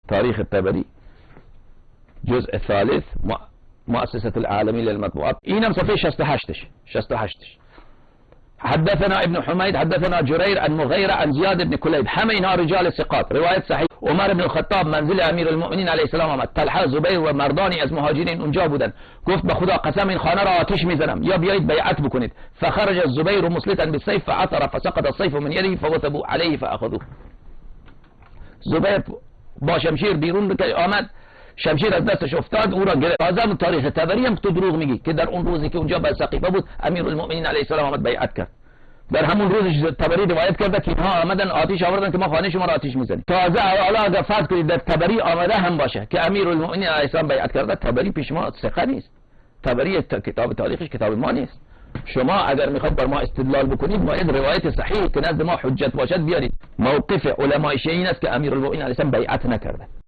تاريخ الطبري جزء الثالث مؤسسة العالمية للمطبوعات، اینم صفحه 68 حدثنا ابن حميد حدثنا جرير عن مغيرة عن زياد بن كليب، همه اینها رجال ثقات، روایت صحیح. عمر بن الخطاب منزل امیر المؤمنین علیه السلام آمد، طلحه، زبیر و مردانی از مهاجرین اونجا بودن، گفت به خدا قسم این خانه را آتش میزنم یا بیایید بیعت بکنید. فخرج الزبیر مسلطا بالسيف فعثر فسقط السيف من يده فوثبوا عليه فاخذوه. زبیر با شمشیر بیرون آمد، شمشیر از دستش افتاد، او را گرفت. تازه تاریخ طبری هم تو دروغ میگی که در اون روزی که اونجا به سقیفه بود امیر المؤمنین علیه السلام آمد بیعت کرد. در همون روزش طبری روایت کرده که اینها آمدن آتش آوردن که ما خانه شما را آتش میزنیم. تازه حالا اگر فرض کنید در طبری آمده هم باشه که امیر المؤمنین علیه السلام بیعت کرده، طبری پیش ما ثقه نیست. طبری کتاب تاریخش کتاب ما نیست. شما اگر میخواید بر ما استدلال بکنید باید روایت صحیح که نزد ما حجت باشد بیارید. موقف علمای شیعه این است که امیر المؤمنین علیه السلام بیعت نکرده.